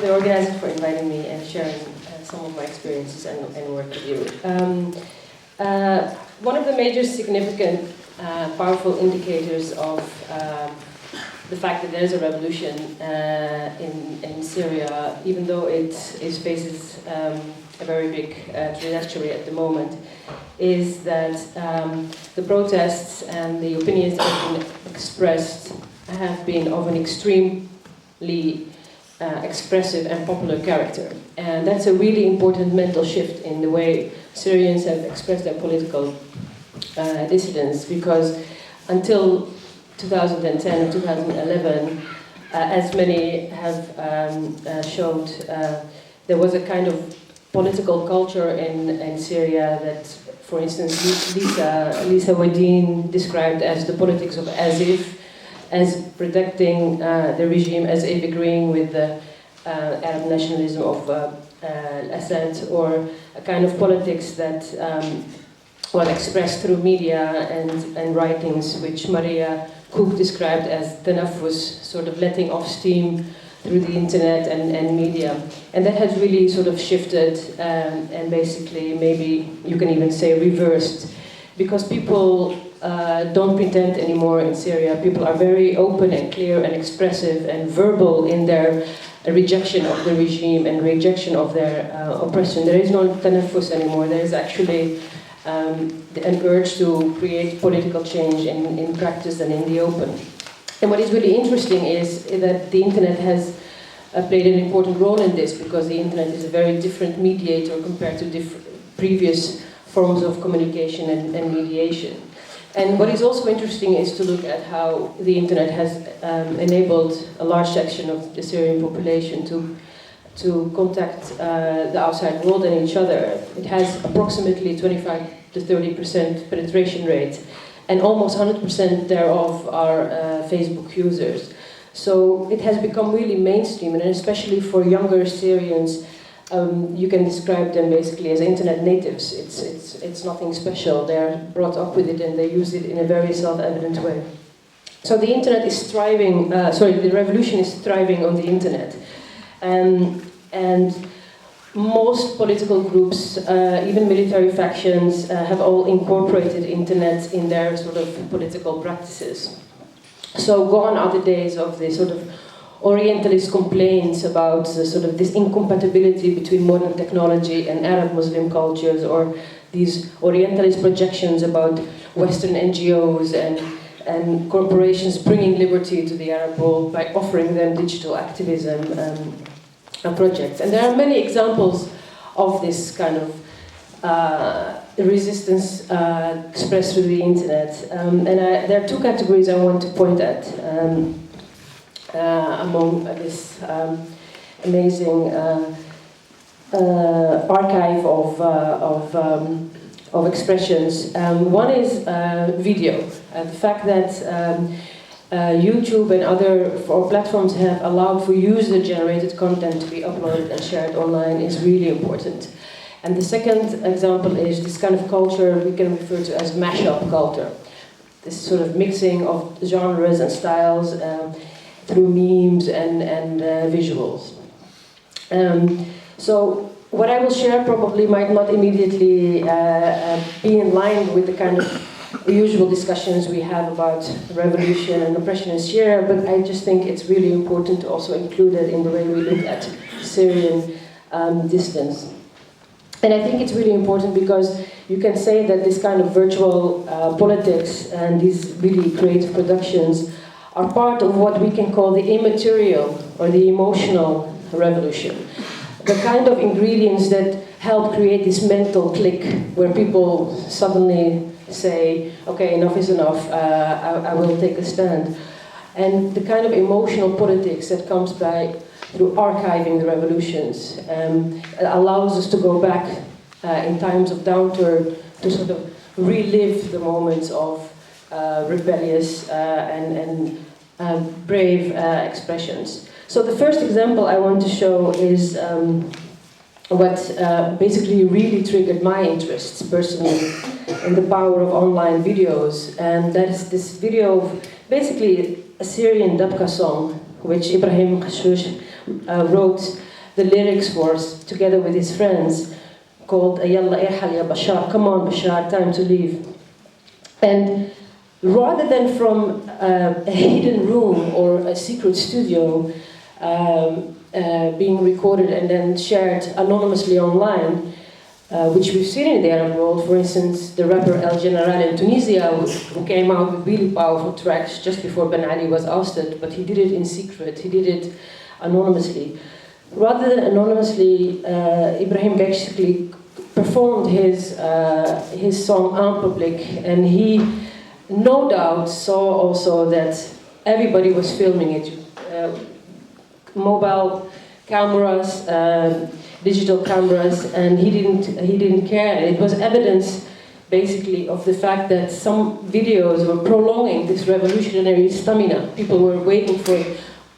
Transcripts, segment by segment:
the organizers for inviting me and sharing some of my experiences and work with you. One of the major significant, powerful indicators of the fact that there is a revolution in Syria, even though it faces a very big trajectory at the moment, is that the protests and the opinions that have been expressed have been of an extremely expressive and popular character. And that's a really important mental shift in the way Syrians have expressed their political dissidence, because until 2010 or 2011, as many have showed, there was a kind of political culture in Syria that, for instance, Lisa Wedin described as the politics of as if, as protecting the regime, as if agreeing with the Arab nationalism of Assad, or a kind of politics that was expressed through media and writings, which Maria Cook described as tanaffus, sort of letting off steam through the internet and media. And that has really sort of shifted and basically, maybe you can even say reversed, because people don't pretend anymore in Syria. People are very open and clear and expressive and verbal in their rejection of the regime and rejection of their oppression. There is no tanaffus anymore. There is actually an urge to create political change in practice and in the open. And what is really interesting is that the internet has played an important role in this, because the internet is a very different mediator compared to previous forms of communication and mediation. And what is also interesting is to look at how the internet has enabled a large section of the Syrian population to contact the outside world and each other. It has approximately 25 to 30% penetration rate, and almost 100% thereof are Facebook users. So it has become really mainstream, and especially for younger Syrians, you can describe them basically as internet natives. It's nothing special. They're brought up with it and they use it in a very self-evident way. So the internet is thriving, the revolution is thriving on the internet. And most political groups, even military factions, have all incorporated internet in their sort of political practices. So gone are the days of the sort of Orientalist complaints about sort of this incompatibility between modern technology and Arab Muslim cultures, or these Orientalist projections about Western NGOs and corporations bringing liberty to the Arab world by offering them digital activism projects. And there are many examples of this kind of resistance expressed through the internet. And there are two categories I want to point at among this amazing archive of expressions. One is video. The fact that YouTube and other platforms have allowed for user-generated content to be uploaded and shared online is really important. And the second example is this kind of culture we can refer to as mashup culture. This sort of mixing of genres and styles through memes and visuals. So what I will share probably might not immediately be in line with the kind of usual discussions we have about revolution and oppression in Syria, but I just think it's really important to also include it in the way we look at Syrian dissidents. And I think it's really important because you can say that this kind of virtual politics and these really creative productions are part of what we can call the immaterial or the emotional revolution. The kind of ingredients that help create this mental click where people suddenly say, okay, enough is enough, I will take a stand. And the kind of emotional politics that comes by through archiving the revolutions allows us to go back in times of downturn to sort of relive the moments of rebellious and brave expressions. So the first example I want to show is what basically really triggered my interests personally in the power of online videos, and that is this video of basically a Syrian Dabka song which Ibrahim Khashoush wrote the lyrics was, together with his friends, called Yalla Irhal Ya Bashar, come on Bashar, time to leave. And rather than from a hidden room or a secret studio being recorded and then shared anonymously online, which we've seen in the Arab world, for instance, the rapper El General in Tunisia, who came out with really powerful tracks just before Ben Ali was ousted, but he did it in secret, he did it anonymously. Rather than anonymously, Ibrahim basically performed his song en public, and he no doubt saw also that everybody was filming it. Mobile cameras, digital cameras, and he didn't care. It was evidence basically of the fact that some videos were prolonging this revolutionary stamina. People were waiting for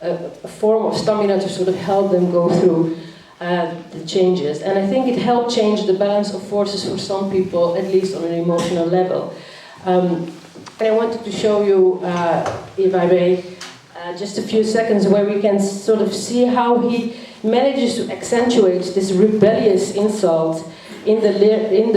a form of stamina to sort of help them go through the changes. And I think it helped change the balance of forces for some people, at least on an emotional level. And I wanted to show you, if I may, just a few seconds where we can sort of see how he manages to accentuate this rebellious insult in the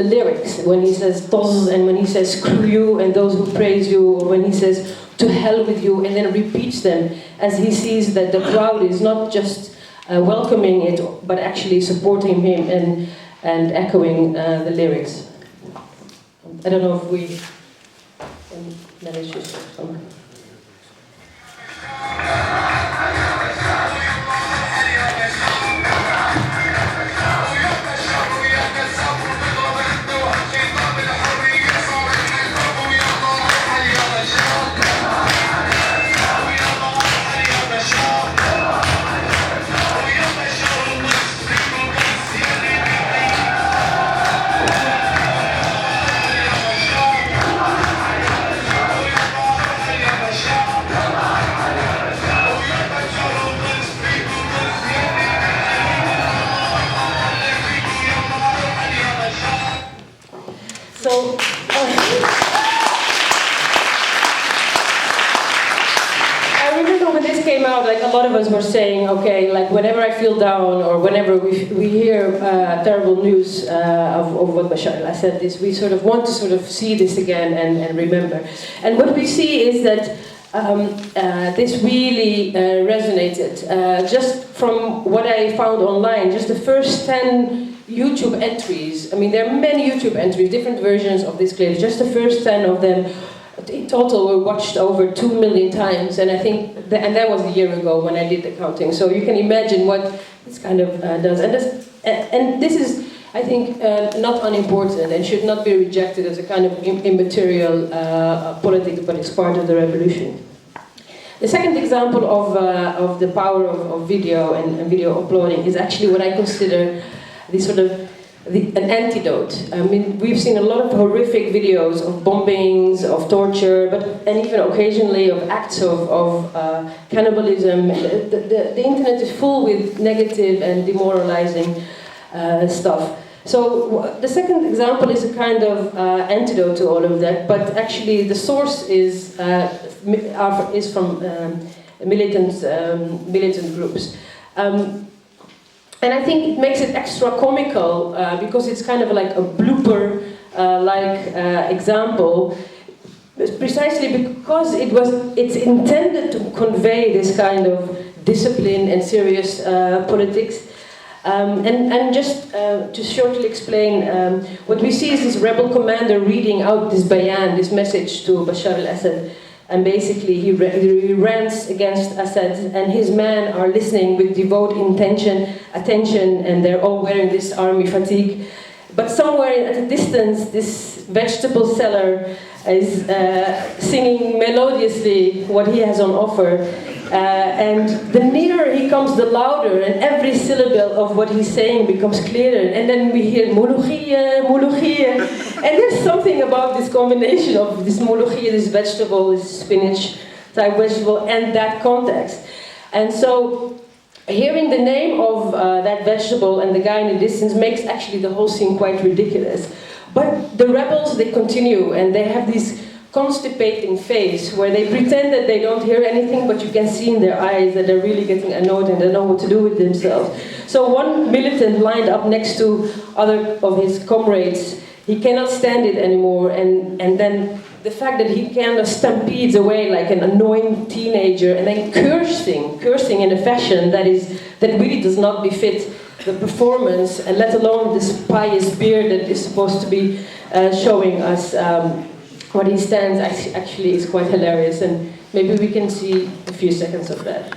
lyrics, when he says toz, and when he says screw you and those who praise you, or when he says to hell with you, and then repeats them as he sees that the crowd is not just welcoming it, but actually supporting him and echoing the lyrics. I don't know if we can manage to somehow. So, I remember when this came out, like a lot of us were saying, okay, like whenever I feel down or whenever we hear terrible news of what Bashar al-Assad is, we sort of want to sort of see this again and remember. And what we see is that this really resonated. Just from what I found online, just the first 10 YouTube entries, I mean there are many YouTube entries, different versions of this clip, just the first 10 of them in total were watched over 2 million times, and I think, and that was a year ago when I did the counting, so you can imagine what this kind of does. And this is, I think, not unimportant and should not be rejected as a kind of immaterial politics, but it's part of the revolution. The second example of the power of video and video uploading is actually what I consider an antidote. I mean, we've seen a lot of horrific videos of bombings, of torture, and even occasionally of acts of cannibalism. The internet is full with negative and demoralizing stuff. So the second example is a kind of antidote to all of that, but actually the source is from militant groups. And I think it makes it extra comical because it's kind of like a blooper example, precisely because it's intended to convey this kind of discipline and serious politics. And just to shortly explain, what we see is this rebel commander reading out this bayan, this message to Bashar al-Assad. And basically he rants against Assad, and his men are listening with devout attention, and they're all wearing this army fatigue. But somewhere at a distance, this vegetable seller is singing melodiously what he has on offer. And the nearer he comes, the louder, and every syllable of what he's saying becomes clearer. And then we hear mulukhiyya, mulukhiyya. And there's something about this combination of this mulukhiyya, this vegetable, this spinach type vegetable, and that context. And so hearing the name of that vegetable and the guy in the distance makes actually the whole scene quite ridiculous. But the rebels, they continue, and they have these constipating face where they pretend that they don't hear anything, but you can see in their eyes that they're really getting annoyed and they don't know what to do with themselves. So one militant lined up next to other of his comrades, he cannot stand it anymore, and then the fact that he kind of stampedes away like an annoying teenager and then cursing in a fashion that really does not befit the performance, and let alone this pious beard that is supposed to be showing us what he stands, actually is quite hilarious, and maybe we can see a few seconds of that.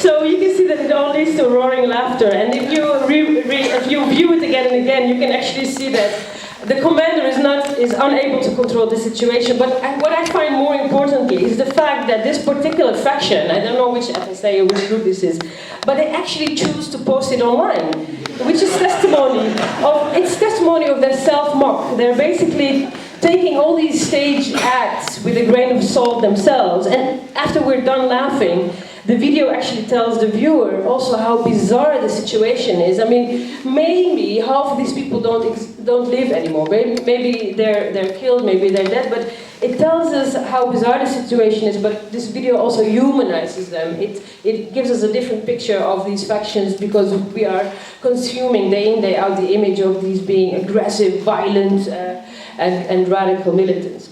So you can see that it all leads to roaring laughter, and if you view it again and again, you can actually see that the commander is unable to control the situation. But what I find more importantly is the fact that this particular faction, I don't know which FSA or which group this is, but they actually choose to post it online, which is testimony of their self-mock. They're basically taking all these stage acts with a grain of salt themselves, and after we're done laughing, the video actually tells the viewer also how bizarre the situation is. I mean, maybe half of these people don't live anymore. Maybe they're killed, maybe they're dead, but it tells us how bizarre the situation is, but this video also humanizes them. It gives us a different picture of these factions because we are consuming day in, day out the image of these being aggressive, violent, and radical militants.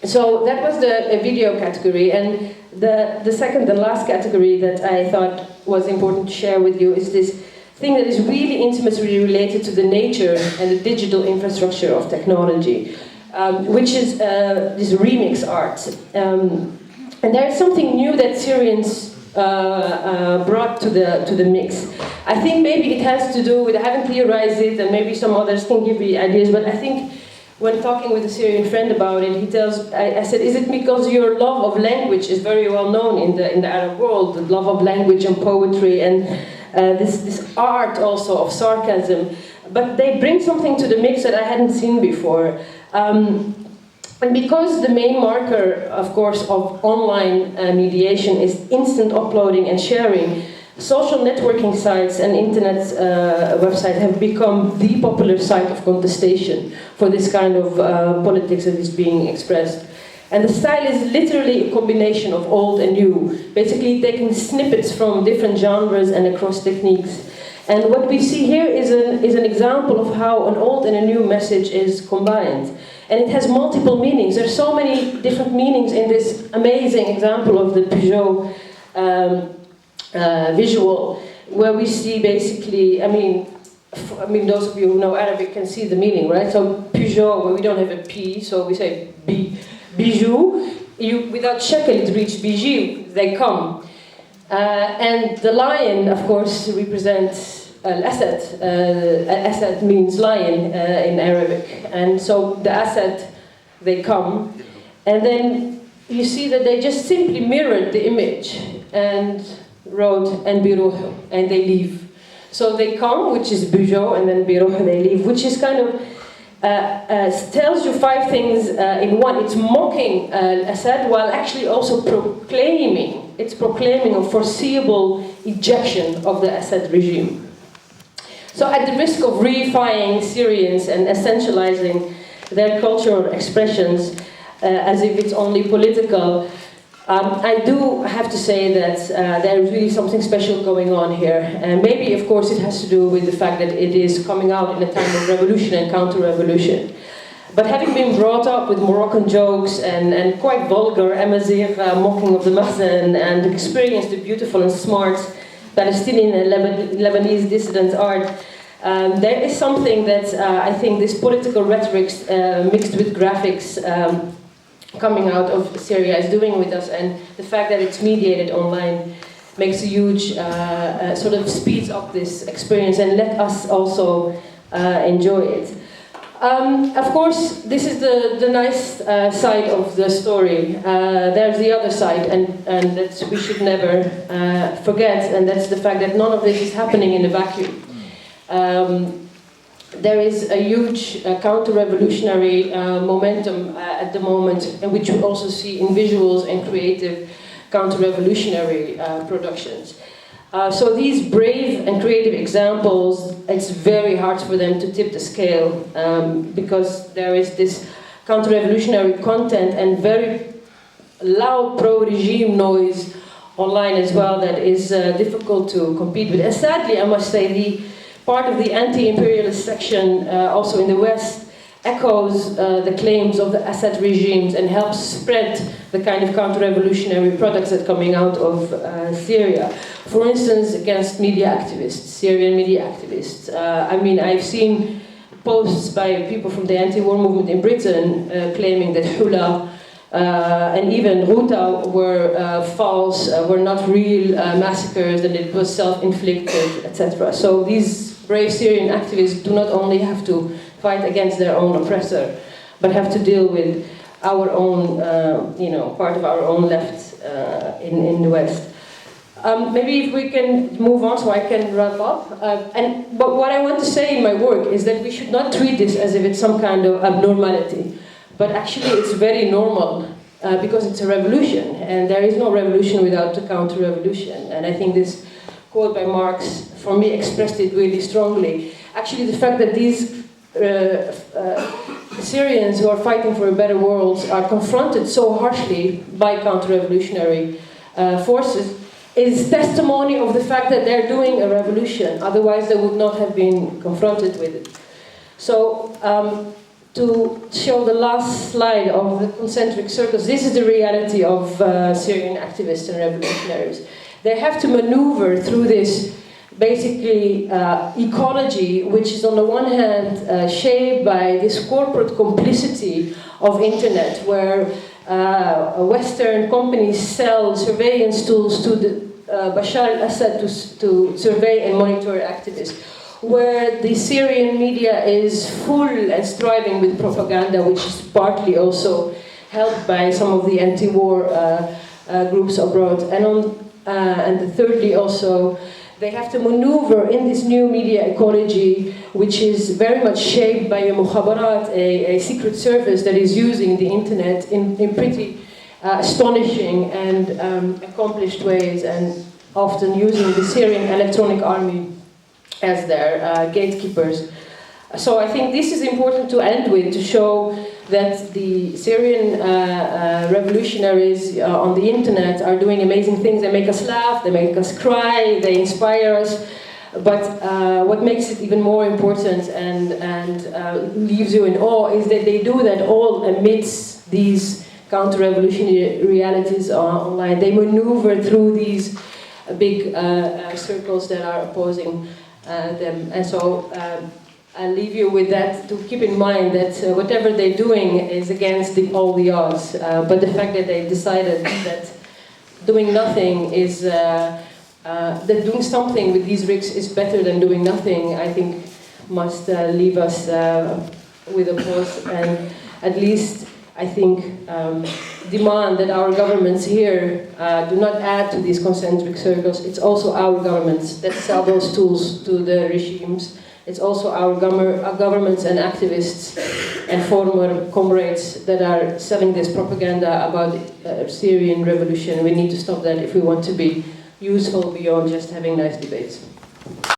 So that was the video category, and the second and last category that I thought was important to share with you is this thing that is really intimately related to the nature and the digital infrastructure of technology, which is this remix art. And there's something new that Syrians brought to the mix. I think maybe it has to do with, I haven't theorized it, and maybe some others can give me ideas, but I think when talking with a Syrian friend about it, I said, is it because your love of language is very well known in the Arab world, the love of language and poetry, and this art also of sarcasm, but they bring something to the mix that I hadn't seen before. And because the main marker, of course, of online mediation is instant uploading and sharing, social networking sites and internet websites have become the popular site of contestation for this kind of politics that is being expressed. And the style is literally a combination of old and new, basically taking snippets from different genres and across techniques. And what we see here is an example of how an old and a new message is combined. And it has multiple meanings. There's so many different meanings in this amazing example of the Peugeot visual, where we see basically, I mean, those of you who know Arabic can see the meaning, right? So Peugeot, where we don't have a P, so we say bijou. Without shekel, it reaches bijou, they come. And the lion, of course, represents al-Asad. Asad means lion in Arabic. And so the Asad, they come. And then you see that they just simply mirrored the image and wrote and biruh, and they leave. So they come, which is biruh, and then biruh, they leave, which is kind of tells you five things in one. It's mocking Assad while actually also proclaiming a foreseeable ejection of the Assad regime. So at the risk of reifying Syrians and essentializing their cultural expressions as if it's only political, I do have to say that there is really something special going on here. And maybe, of course, it has to do with the fact that it is coming out in a time of revolution and counter-revolution. But having been brought up with Moroccan jokes and quite vulgar Amazigh mocking of the Mahzen, and experienced the beautiful and smart Palestinian and Lebanese dissident art, there is something that I think this political rhetoric mixed with graphics coming out of Syria is doing with us, and the fact that it's mediated online makes a huge, sort of speeds up this experience and let us also enjoy it. Of course, this is the nice side of the story. There's the other side, and that we should never forget, and that's the fact that none of this is happening in a vacuum. There is a huge counter-revolutionary momentum at the moment, in which we also see in visuals and creative counter-revolutionary productions. So these brave and creative examples, it's very hard for them to tip the scale because there is this counter-revolutionary content and very loud pro-regime noise online as well that is difficult to compete with. And sadly, I must say, the part of the anti-imperialist section also in the West echoes the claims of the Assad regimes and helps spread the kind of counter-revolutionary products that are coming out of Syria. For instance, against media activists, Syrian media activists. I mean, I've seen posts by people from the anti-war movement in Britain claiming that Hula and even Ghouta were false, were not real massacres, and it was self-inflicted, etc. So these brave Syrian activists do not only have to fight against their own oppressor, but have to deal with our own, part of our own left in the West. Maybe if we can move on so I can wrap up. But what I want to say in my work is that we should not treat this as if it's some kind of abnormality, but actually it's very normal because it's a revolution, and there is no revolution without a counter-revolution. And I think this quote by Marx, for me, expressed it really strongly. Actually, the fact that these Syrians who are fighting for a better world are confronted so harshly by counter-revolutionary forces is testimony of the fact that they're doing a revolution. Otherwise, they would not have been confronted with it. So, to show the last slide of the concentric circles, this is the reality of Syrian activists and revolutionaries. They have to maneuver through this basically ecology, which is on the one hand shaped by this corporate complicity of internet, where Western companies sell surveillance tools to Bashar al-Assad to survey and monitor activists, where the Syrian media is full and striving with propaganda, which is partly also helped by some of the anti-war groups abroad. And thirdly also, they have to maneuver in this new media ecology, which is very much shaped by a mukhabarat, a secret service that is using the internet in pretty astonishing and accomplished ways, and often using the Syrian electronic army as their gatekeepers. So I think this is important to end with, to show that the Syrian revolutionaries on the internet are doing amazing things. They make us laugh, they make us cry, they inspire us. But what makes it even more important and leaves you in awe is that they do that all amidst these counter-revolutionary realities online. They maneuver through these big circles that are opposing them. And so I'll leave you with that, to keep in mind that whatever they're doing is against all the odds. But the fact that they decided that doing nothing is, that doing something with these risks is better than doing nothing, I think must leave us with a pause, and at least I think demand that our governments here do not add to these concentric circles. It's also our governments that sell those tools to the regimes. It's also our governments and activists and former comrades that are selling this propaganda about Syrian revolution. We need to stop that if we want to be useful beyond just having nice debates.